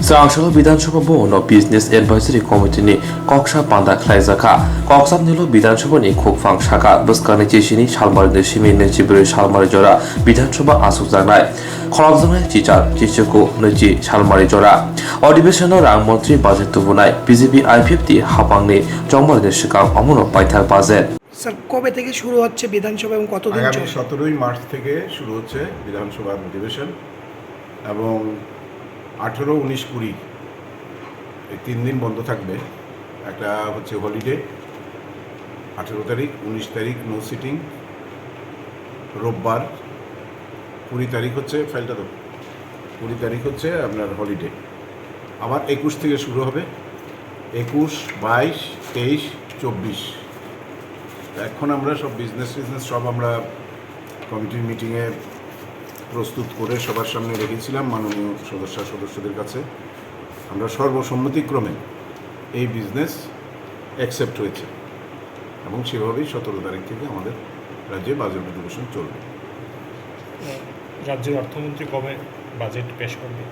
Sangshalo Bidanshoba Bono Business Advisory Committee ni Koksha Panda Klaizaka, Koksam Nilo Bidanshoba ni Kokfang Shaka, Buskang Chishini, Shalmar de Simi, Nechiburi, Shalmar Jora, Bidanshoba Achukjaknai, Kholakjanai Chichar, Chichoko, Nechi, Shalmar Jora, Auditional Rang Montri Budget to Bunai, Bjp-Ipft, Haphangni, Jomar de Shikang, Amono Paithak Budget. Sir কবে থেকে শুরু হচ্ছে বিধানসভা এবং কতদিন চলবে? আগামী 17 March থেকে শুরু হচ্ছে বিধানসভার অধিবেশন এবং 18, 19, 20 এই 3 দিন বন্ধ থাকবে। একটা হচ্ছে হলিডে 18 তারিখ, 19 তারিখ নো সিটিং, রোববার 20 তারিখ হচ্ছে ফাইলটা তো 20 তারিখ হচ্ছে আপনার হলিডে। আবার 21 থেকে শুরু হবে, 21, 22, 23, 24। এখন আমরা সব বিজনেস সব আমরা কমিটির মিটিংয়ে প্রস্তুত করে সবার সামনে রেখেছিলাম মাননীয় সদস্যদের কাছে। আমরা সর্বসম্মতিক্রমে এই বিজনেস অ্যাকসেপ্ট হয়েছে এবং সেভাবেই 17 তারিখ থেকে আমাদের রাজ্যে বাজেট অধিবেশন চলবে। রাজ্যের অর্থমন্ত্রী কবে বাজেট পেশ করবে?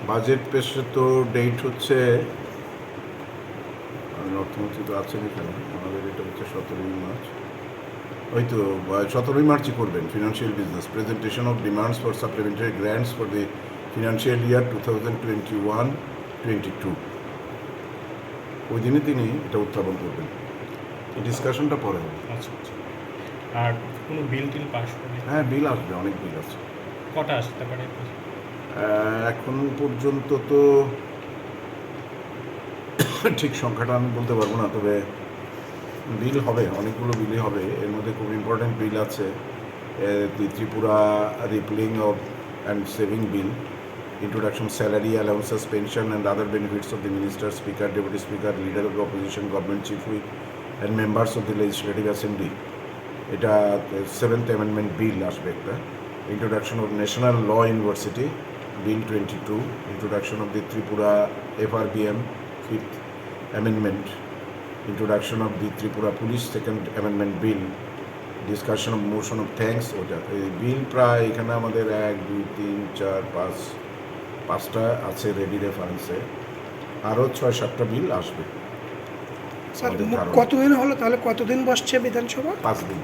বাজেট পেশের তো ডেট হচ্ছে, অর্থমন্ত্রী তো আছেন এখানে, আমাদের এটা হচ্ছে 17 মার্চ, ওই তো 17 মার্চই করবেন। Financial business presentation of demands for supplementary grants for the financial year 2021-22 ওই দিনে তিনি এটা উত্থাপন করবেন। এই ডিসকাশনটা পরে হবে। আচ্ছা আচ্ছা। আর কোনো বিল টিল পাস করবে? হ্যাঁ, বিল আসবে, অনেক বিল আছে। কটা আসতে পারে? এখন পর্যন্ত তো ঠিক সংখ্যাটা আমি বলতে পারবো না, তবে বিল হবে, অনেকগুলো বিলই হবে। এর মধ্যে খুব ইম্পর্টেন্ট বিল আছে, the Tripura repealing of and saving bill, introduction salary allowances, pension and other benefits of the minister, speaker, deputy speaker, leader of the opposition, government chief whip and members of the legislative assembly. এটা 7th amendment bill আসবে একটা, introduction of national law university bill 22, introduction of the Tripura FRBM 5th amendment, introduction of the Tripura police 2nd amendment bill, discussion of motion of thanks। ওটা এই বিল প্রায় এখানে আমাদের 1, 2, 3, 4, 5টা আছে রেডি রেফারেন্সে, আরও 6-7টা বিল আসবে। স্যার কতদিন হলো তাহলে, কতদিন বসছে বিধানসভা? 5 দিন।